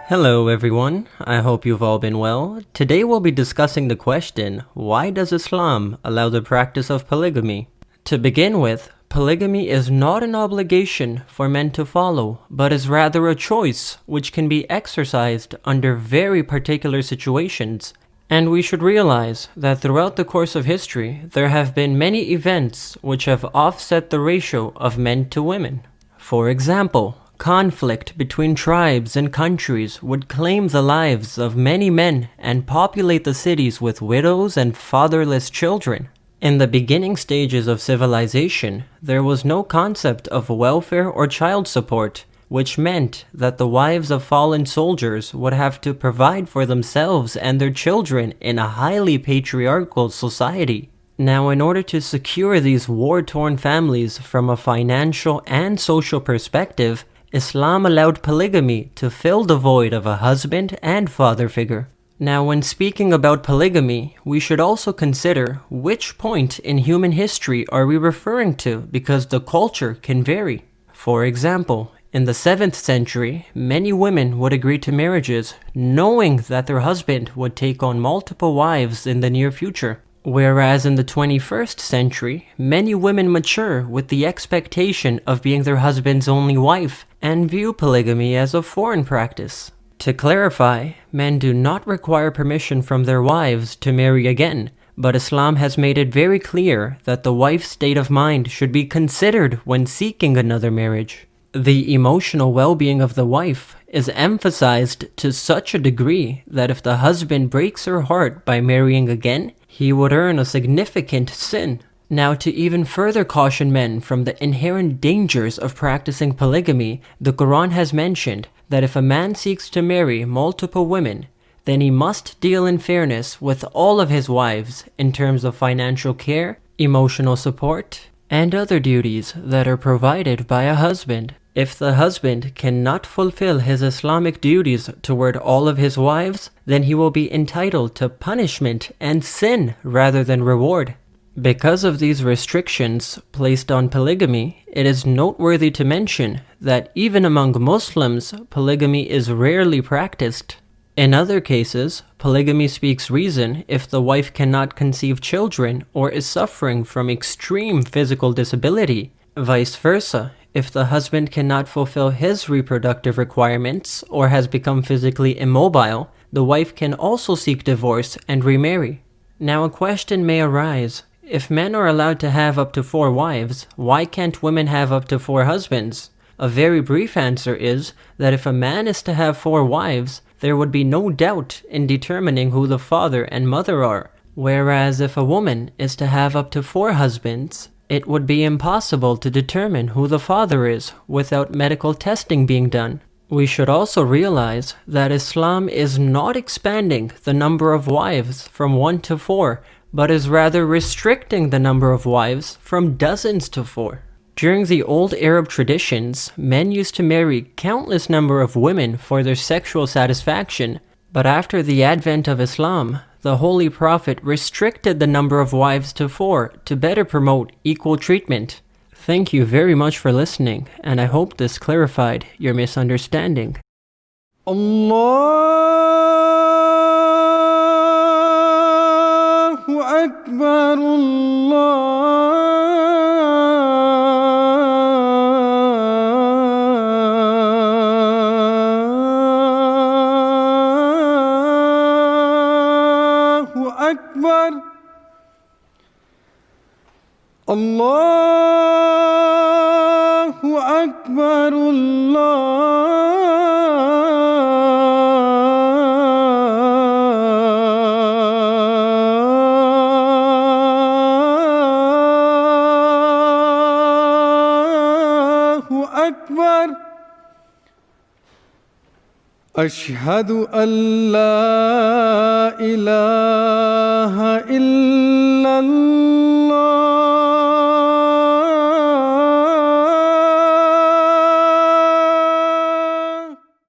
Hello everyone, I hope you've all been well. Today we'll be discussing the question, why does Islam allow the practice of polygamy? To begin with, polygamy is not an obligation for men to follow, but is rather a choice which can be exercised under very particular situations. And we should realize that throughout the course of history, there have been many events which have offset the ratio of men to women. For example, conflict between tribes and countries would claim the lives of many men and populate the cities with widows and fatherless children. In the beginning stages of civilization, there was no concept of welfare or child support, which meant that the wives of fallen soldiers would have to provide for themselves and their children in a highly patriarchal society. Now, in order to secure these war-torn families from a financial and social perspective, Islam allowed polygamy to fill the void of a husband and father figure. Now, when speaking about polygamy, we should also consider which point in human history are we referring to, because the culture can vary. For example, in the 7th century, many women would agree to marriages knowing that their husband would take on multiple wives in the near future. Whereas in the 21st century, many women mature with the expectation of being their husband's only wife and view polygamy as a foreign practice. To clarify, men do not require permission from their wives to marry again, but Islam has made it very clear that the wife's state of mind should be considered when seeking another marriage. The emotional well-being of the wife is emphasized to such a degree that if the husband breaks her heart by marrying again, he would earn a significant sin. Now, to even further caution men from the inherent dangers of practicing polygamy, the Quran has mentioned that if a man seeks to marry multiple women, then he must deal in fairness with all of his wives in terms of financial care, emotional support, and other duties that are provided by a husband. If the husband cannot fulfill his Islamic duties toward all of his wives, then he will be entitled to punishment and sin rather than reward. Because of these restrictions placed on polygamy, it is noteworthy to mention that even among Muslims, polygamy is rarely practiced. In other cases, polygamy speaks reason if the wife cannot conceive children or is suffering from extreme physical disability. Vice versa, if the husband cannot fulfill his reproductive requirements or has become physically immobile, the wife can also seek divorce and remarry. Now, a question may arise. If men are allowed to have up to 4 wives, why can't women have up to 4 husbands? A very brief answer is that if a man is to have 4 wives, there would be no doubt in determining who the father and mother are. Whereas if a woman is to have up to 4 husbands, it would be impossible to determine who the father is without medical testing being done. We should also realize that Islam is not expanding the number of wives from 1 to 4, but is rather restricting the number of wives from dozens to 4. During the old Arab traditions, men used to marry countless number of women for their sexual satisfaction, but after the advent of Islam, the Holy Prophet restricted the number of wives to 4 to better promote equal treatment. Thank you very much for listening, and I hope this clarified your misunderstanding. Allahu Akbar, Allahu Akbar, Allahu Akbar, Allahu Akbar. Ashhadu an la ilaha illallah.